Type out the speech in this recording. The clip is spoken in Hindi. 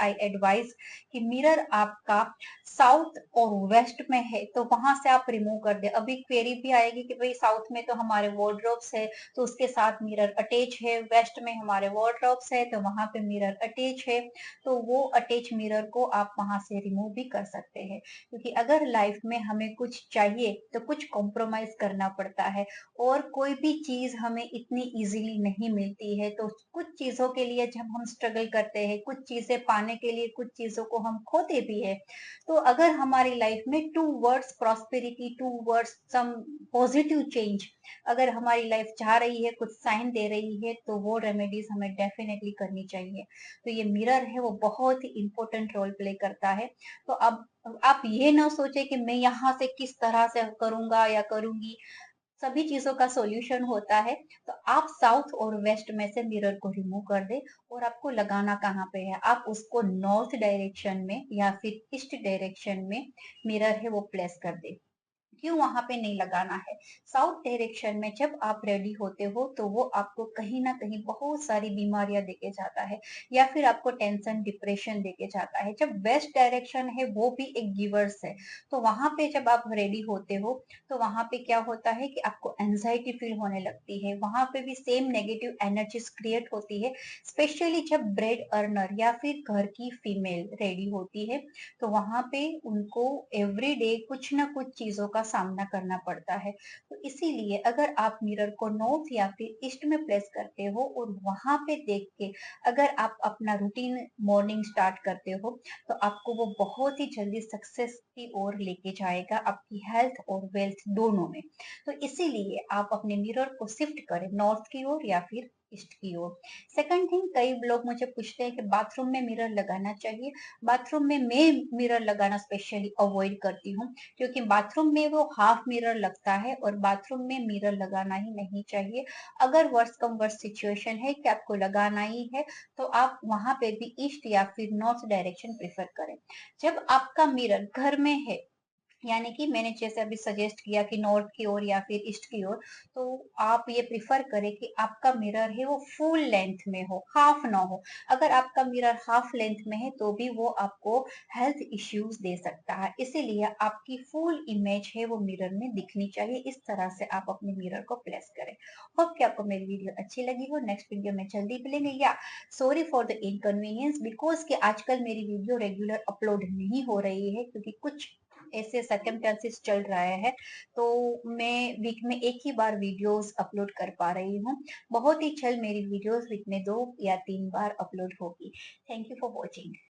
आई एडवाइज कि मिरर आपका साउथ और वेस्ट में है तो वहां से आप रिमूव कर दे। अभी क्वेरी भी आएगी कि भाई साउथ में तो हमारे वार्डरोब्स है तो उसके साथ मिरर अटैच है, वेस्ट में हमारे वार्डरोब्स है तो वहां पे मिरर अटैच है, तो वो अटैच मिरर को आप वहां से रिमूव भी कर सकते हैं। क्योंकि अगर लाइफ में हमें कुछ चाहिए तो कुछ कॉम्प्रोमाइज करना पड़ता है, और कोई भी चीज हमें इतनी इजीली नहीं मिलती है, तो कुछ चीजों के लिए जब हम स्ट्रगल करते हैं, कुछ चीजें पाने के लिए कुछ चीजों को हम खोते भी है। तो अगर हमारी लाइफ में towards prosperity, towards some positive change अगर हमारी लाइफ चाह रही है, कुछ साइन दे रही है, तो वो रेमेडीज हमें डेफिनेटली करनी चाहिए। तो ये मिरर है वो बहुत ही इंपॉर्टेंट रोल प्ले करता है। तो अब आप ये ना सोचे कि मैं यहाँ से किस तरह से करूंगा या करूंगी, सभी चीजों का सॉल्यूशन होता है। तो आप साउथ और वेस्ट में से मिरर को रिमूव कर दे, और आपको लगाना कहाँ पे है, आप उसको नॉर्थ डायरेक्शन में या फिर ईस्ट डायरेक्शन में मिरर है वो प्लेस कर दे। क्यों वहां पे नहीं लगाना है? साउथ डायरेक्शन में जब आप रेडी होते हो तो वो आपको कहीं ना कहीं बहुत सारी बीमारियां देके जाता है, या फिर आपको टेंशन डिप्रेशन देके जाता है। जब वेस्ट डायरेक्शन है वो भी एक गिवर्स है, तो वहां पे जब आप रेडी होते हो तो वहां पे क्या होता है कि आपको एंजाइटी फील होने लगती है, वहां पे भी सेम नेगेटिव एनर्जीज क्रिएट होती है। स्पेशली जब ब्रेड अर्नर या फिर घर की फीमेल रेडी होती है, तो वहां पे उनको एवरी डे कुछ ना कुछ चीजों का सामना करना पड़ता है। तो इसीलिए अगर आप मिरर को नॉर्थ या फिर ईस्ट में प्लेस करते हो और वहां पे देख के अगर आप अपना रूटीन मॉर्निंग स्टार्ट करते हो, तो आपको वो बहुत ही जल्दी सक्सेस की ओर लेके जाएगा, आपकी हेल्थ और वेल्थ दोनों में। तो इसीलिए आप अपने मिरर को शिफ्ट करें नॉर्थ की ओर या फिर ईस्ट की ओर। सेकंड थिंग, कई लोग मुझे पूछते हैं कि बाथरूम में मिरर लगाना चाहिए। बाथरूम में मैं मिरर लगाना स्पेशली अवॉइड करती हूँ, क्योंकि बाथरूम में वो हाफ मिरर लगता है और बाथरूम में मिरर लगाना ही नहीं चाहिए। अगर वर्स्ट कम वर्स्ट सिचुएशन है कि आपको लगाना ही है, तो आप वहां पे भी ईस्ट या फिर नॉर्थ डायरेक्शन प्रेफर करें। जब आपका मिरर घर में है, यानी कि मैंने जैसे अभी सजेस्ट किया कि नॉर्थ की ओर या फिर ईस्ट की ओर, तो आप ये प्रिफर करें कि आपका मिरर है वो फुल लेंथ में हो, हाफ ना हो। अगर आपका मिरर हाफ लेंथ में है तो भी वो आपको हेल्थ इश्यूज दे सकता है, इसीलिए आपकी फुल इमेज है वो मिरर में दिखनी चाहिए। इस तरह से आप अपने मिरर को प्लेस करें। होप कि आपको मेरी वीडियो अच्छी लगी हो। नेक्स्ट वीडियो में जल्दी मिलेंगे। या sorry for the inconvenience, because कि आजकल मेरी वीडियो रेगुलर अपलोड नहीं हो रही है, क्योंकि कुछ ऐसे सर्कमस्टेंसेस चल रहा है। तो मैं वीक में एक ही बार वीडियोस अपलोड कर पा रही हूँ। बहुत ही जल्द मेरी वीडियोस वीक में 2 या 3 बार अपलोड होगी। Thank you for watching.